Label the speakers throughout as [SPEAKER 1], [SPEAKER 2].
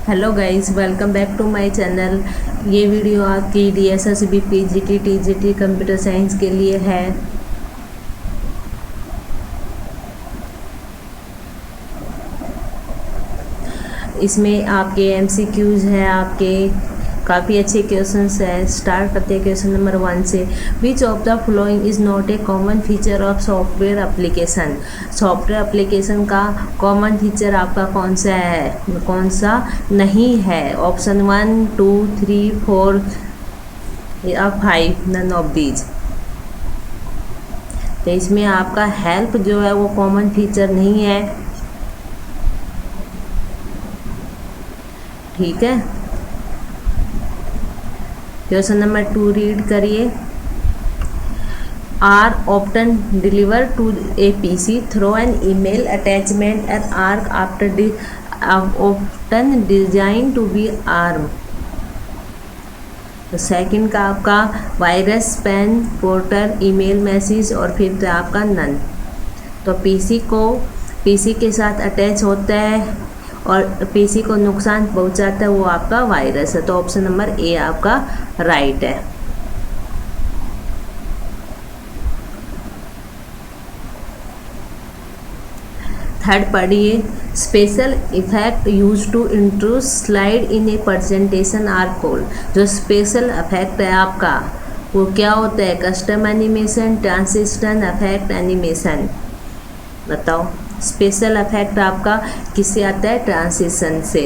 [SPEAKER 1] Hello guys, welcome back to my channel. ये video आपकी DSSB PGT TGT computer science के लिए है। इसमें आपके एमसीक्यूज है, आपके काफ़ी अच्छे क्वेश्चंस हैं। स्टार्ट करते हैं क्वेश्चन नंबर 1 से। विच of the following is not a common feature of software application. Software application का कॉमन फीचर आपका कौन सा है, कौन सा नहीं है। ऑप्शन 1, 2, 3, 4 या 5, नन ऑफ दीज। तो इसमें आपका हेल्प जो है वो कॉमन फीचर नहीं है। ठीक है, क्वेश्चन नंबर 2 रीड करिए। Are often deliver to a PC through an email attachment and are after often design to be harm. तो सेकंड का आपका virus, spam, porter, email message और फिर आपका नन। तो पीसी के साथ अटैच होता है और पीसी को नुकसान पहुंचाता है, वो आपका वायरस है। तो ऑप्शन नंबर ए आपका राइट है। थर्ड पढ़िए। Special effect use to introduce slide in a presentation are called. जो स्पेशल इफेक्ट है आपका वो क्या होता है? Custom animation, transition effect, animation. बताओ, स्पेशल इफेक्ट आपका किससे आता है? ट्रांजिशन से।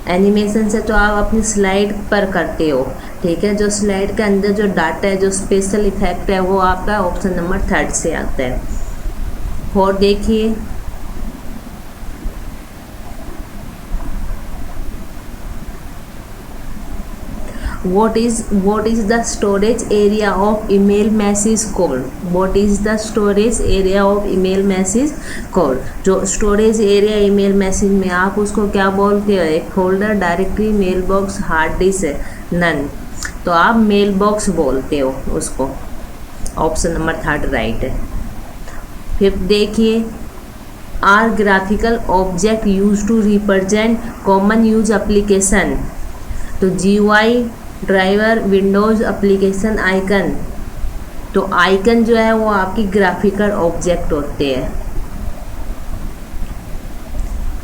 [SPEAKER 1] एनिमेशन से तो आप अपनी स्लाइड पर करते हो, ठीक है। जो स्लाइड के अंदर जो डाटा है, जो स्पेशल इफेक्ट है, वो आपका ऑप्शन नंबर 3 से आता है। 4 देखिए। What is the storage area of email message called? What is the storage area of email message called? जो स्टोरेज एरिया ईमेल मैसेज में आप उसको क्या बोलते हो? एक folder, directory, mail box, hard disk है, नन। तो आप मेल बॉक्स बोलते हो उसको। ऑप्शन नंबर 3 राइट है। फिर देखिए, are graphical object use to represent common use application. तो GUI, driver, Windows application icon. तो आइकन जो है वो आपकी ग्राफिकल ऑब्जेक्ट होते हैं।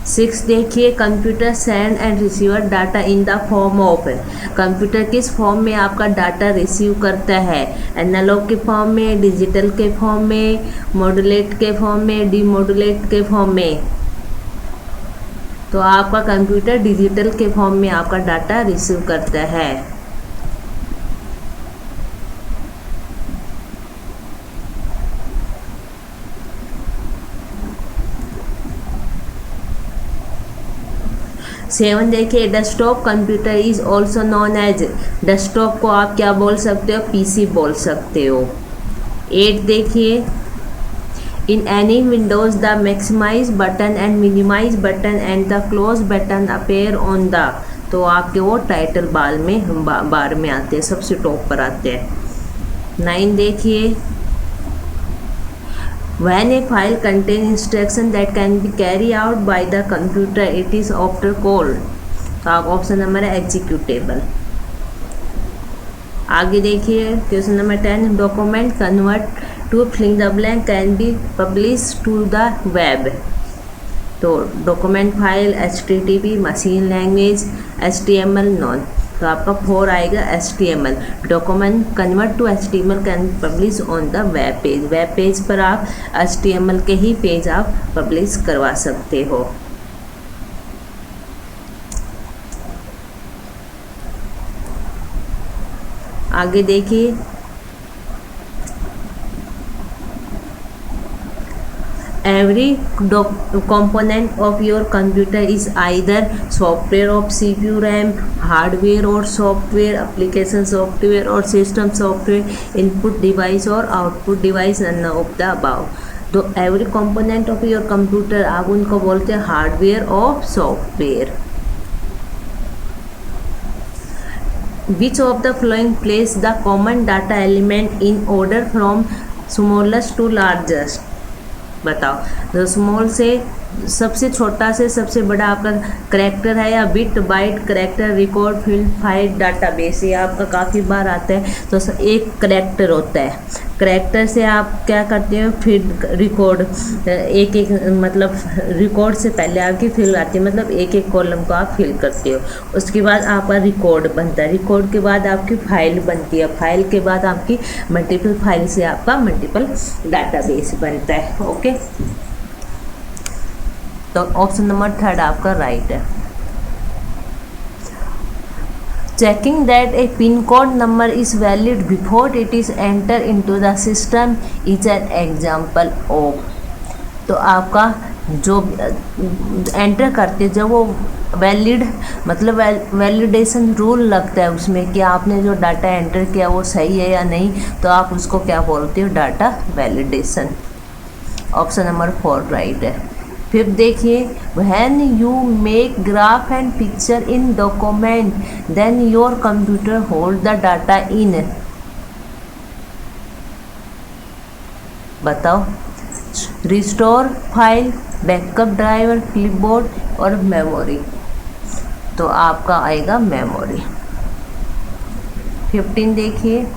[SPEAKER 1] 6 देखिए। Computer send and receiver data in the form of. Computer किस फॉर्म में आपका डाटा रिसीव करता है? एनालॉग के फॉर्म में, डिजिटल के फॉर्म में, मॉड्यूलेट के फॉर्म में, डीमॉड्यूलेट के फॉर्म में। तो आपका कंप्यूटर डिजिटल के फॉर्म में आपका डाटा रिसीव करता है। सेवन देखिए। Desktop computer is also known as. Desktop को आप क्या बोल सकते हो? पीसी बोल सकते हो। 8 देखिए। In any windows the maximise button and minimise button and the close button appear on the. तो आपके वो टाइटल बार में आते हैं, सबसे टॉप पर आते हैं। 9 देखिए। When a file contains instruction that can be carried out by the computer, it is often called। तो आप ऑप्शन नंबर है एग्जीक्यूटेबल। आगे देखिए question number 10। Document convert to filling the blank can be publish to the web. तो document file, HTTP, machine language, HTML, none. तो आपका 4 आएगा HTML। Document convert to HTML can publish on the web page. Web page पर आप HTML के ही page आप publish करवा सकते हो। आगे देखिए। Every component of your computer is either software of CPU, RAM, hardware or software, application software or system software, input device or output device, none of the above। तो every component of your computer आप उनको बोलते हैं hardware और software. Which of the following place the common data element in order from smallest to largest? बताओ। तो small से सबसे छोटा से सबसे बड़ा आपका करैक्टर है, या bit byte character record field file database, ये आपका काफ़ी बार आता है। तो एक करैक्टर होता है, करैक्टर से आप क्या करते हो, फील्ड रिकॉर्ड एक एक मतलब रिकॉर्ड से पहले आपकी फील्ड आती है, मतलब एक एक कॉलम को आप फिल करते हो। उसके बाद आपका रिकॉर्ड बनता है, रिकॉर्ड के बाद आपकी फाइल बनती है, फाइल के बाद आपकी मल्टीपल फाइल से आपका मल्टीपल डाटाबेस बनता है। ओके, तो ऑप्शन नंबर 3 आपका राइट है। Checking that A pin code number is valid before it is enter into the system is an example of. तो आपका जो एंटर करते जब वो वैलिड मतलब वैलिडेशन रूल लगता है उसमें कि आपने जो डाटा एंटर किया वो सही है या नहीं, तो आप उसको क्या बोलते हो, data validation. Option number 4 right है। फिर देखिए, when you make graph and picture in document then your computer hold the data in, बताओ, restore file, backup driver, clipboard और मेमोरी। तो आपका आएगा मेमोरी। 15 देखिए,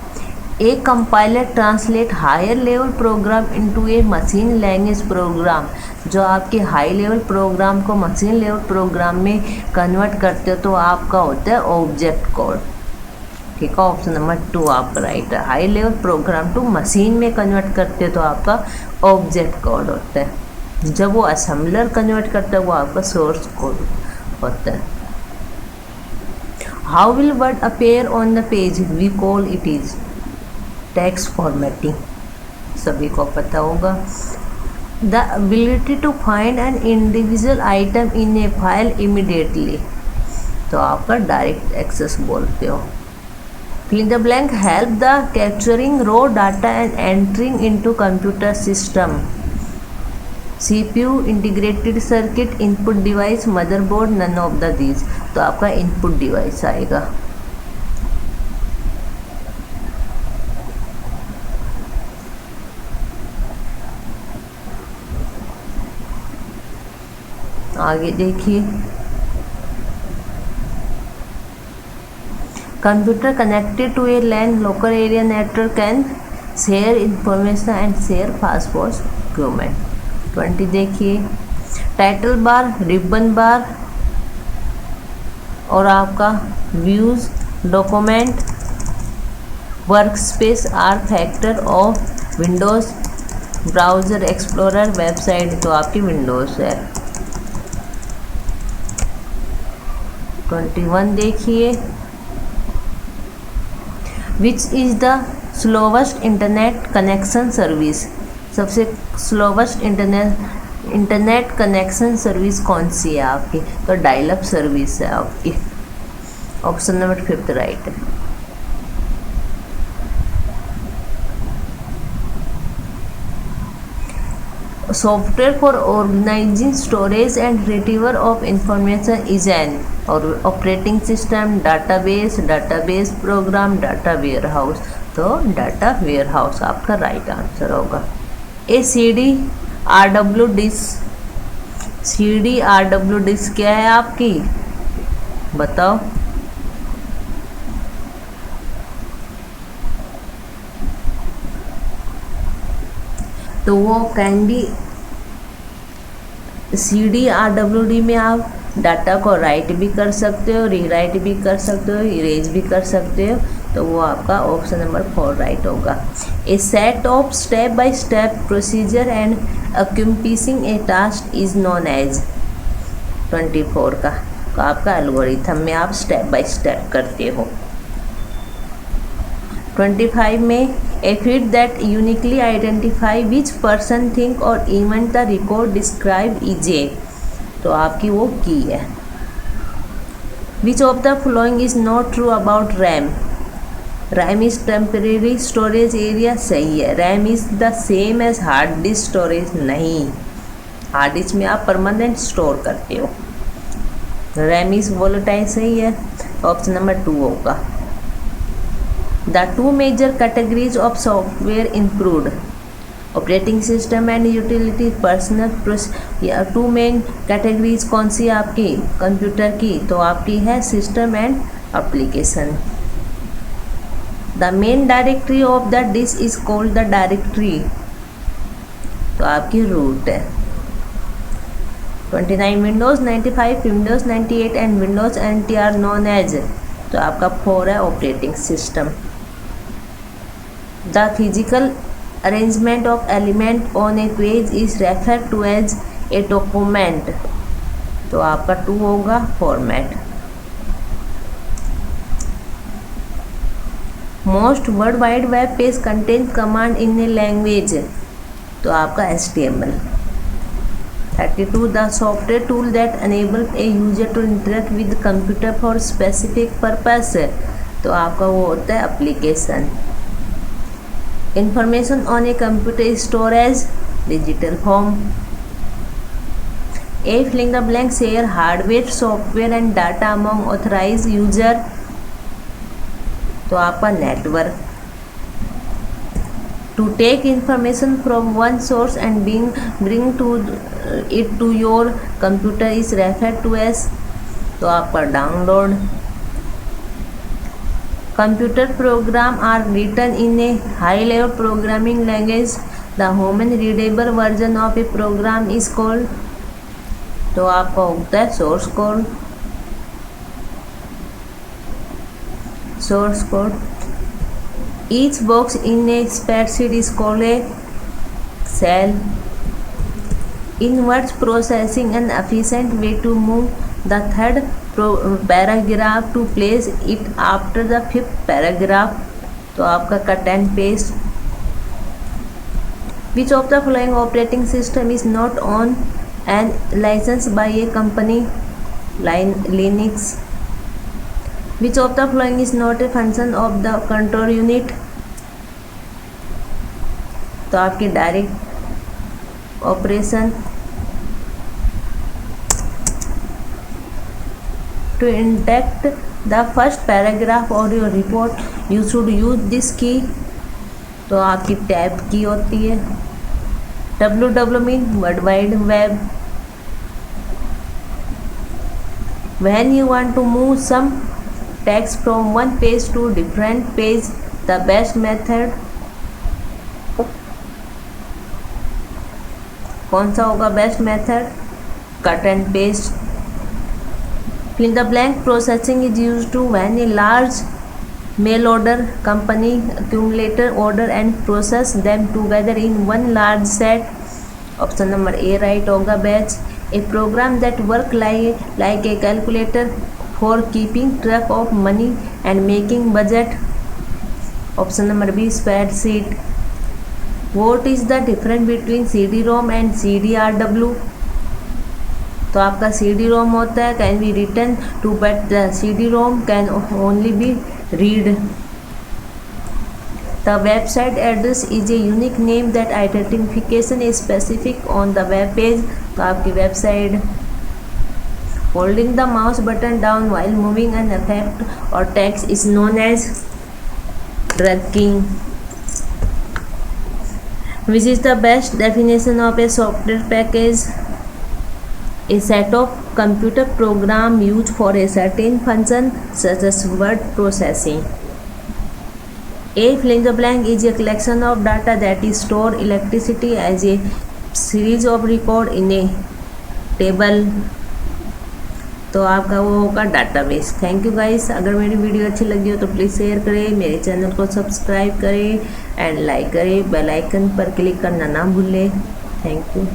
[SPEAKER 1] a compiler translate higher level program into a machine language program. जो आपके high level program को machine level program में कन्वर्ट करते हो तो आपका होता है ऑब्जेक्ट कोड। ठीक है, ऑप्शन नंबर 2 आपका राइट है। High level program to machine में कन्वर्ट करते हो तो आपका ऑब्जेक्ट कोड होता है। जब वो असेंबलर कन्वर्ट करता है वो आपका सोर्स कोड होता है। How will word appear on the page, we call it is text formatting, सभी को पता होगा। The ability to find an individual item in a file immediately, तो आपका डायरेक्ट एक्सेस बोलते हो। Fill the blank, help the capturing raw data and entering into computer system. CPU, integrated circuit, input device, motherboard, none of the these, तो आपका input device आएगा। आगे देखिए, computer connected to a LAN local area network can share information and share password document. 20 देखिए, title bar, ribbon bar और आपका views, document, work space are factor of windows, browser, explorer, website, तो आपकी Windows है। 21 देखिए, which is the slowest internet connection service. सबसे slowest internet connection service कौन सी है आपकी, तो डायल अप सर्विस है आपकी। ऑप्शन नंबर 5 राइट है। Software for organizing storage and retriever of information is an और operating system, database, database program, data ware house, तो डाटा वेयर हाउस आपका राइट आंसर होगा। A CD-RW disc, CD-RW disc क्या है आपकी, बताओ। तो वो कैन बी CD-RWD में आप डाटा को राइट भी कर सकते हो, रीराइट भी कर सकते हो, इरेज भी कर सकते हो, तो वो आपका ऑप्शन नंबर 4 राइट होगा। A set of step by step procedure and accomplishing a task is known as. 24 का तो आपका एल्गोरिथम में आप स्टेप बाय स्टेप करते हो। 25 में a field that uniquely identify which person thing or event the record describe is a, तो आपकी वो की है। Which of the following is not true about RAM, RAM is temporary storage area, सही है। RAM is the same as hard disk storage, नहीं, hard disk में आप permanent store करते हो। रैम इज वोलेटाइल, सही है, ऑप्शन नंबर 2 होगा। The 2 major categories of software include, operating system and utility personal या टू मेन कैटेगरीज कौन सी आपकी कंप्यूटर की, तो आपकी है system and application. The main directory of the disk is called the directory, तो आपकी रूट है। 29 Windows, 95 Windows 98 and Windows NT are known as, तो आपका 4 है operating system. The physical arrangement of element on a page is refer to as a document, तो आपका 2 होगा format. Most world wide web page contain command in a language, तो आपका HTML। 32 the software tool that enable a user to interact with computer for specific purpose, तो आपका वो होता है application. Information on a computer storage digital form. A filling the blank share hardware software and data among authorise user, तो आपका network. To take information from one source and bring to it to your computer is referred to as, तो आपका download. Computer program are written in a high level programming language, the human readable version of a program is called, तो आपका होता है source code. Source code. Each box in a spreadsheet is called a cell. In words processing, an efficient way to move the third paragraph to place it after the fifth paragraph, तो आपका cut and paste. Which of the following operating system is not on and licensed by a company? Linux. Which of the following is not a function of the control unit? तो आपके direct operation. To indent the first paragraph or your report you should use this key, तो आपकी tab key होती है। www mean world wide web. When you want to move some text from one page to different page, the best method कौन सा होगा best method? Cut and paste. fill the blank processing is used to when a large mail order company accumulator order and process them together in one large set, option number A right होगा batch. A program that work like a calculator for keeping track of money and making budget, option number B spreadsheet। What is the difference between CD-ROM and CD-RW, तो आपका CD-ROM होता है can be written to but the CD-ROM can only be read। The website address is a unique name that identification is specific on the web page, तो आपकी website. Holding the mouse button down while moving an effect or text is known as dragging। Which is the best definition of a software package? A set of computer program used for a certain function such as word processing। A fill in the blank is a collection of data that is store electricity as a series of record in a table, तो आपका वो होगा database. Thank you guys. अगर मेरी video अच्छी लगी हो तो प्लीज़ शेयर करें, मेरे चैनल को सब्सक्राइब करें एंड लाइक करें, बेल आइकन पर क्लिक करना ना भूलें। Thank you.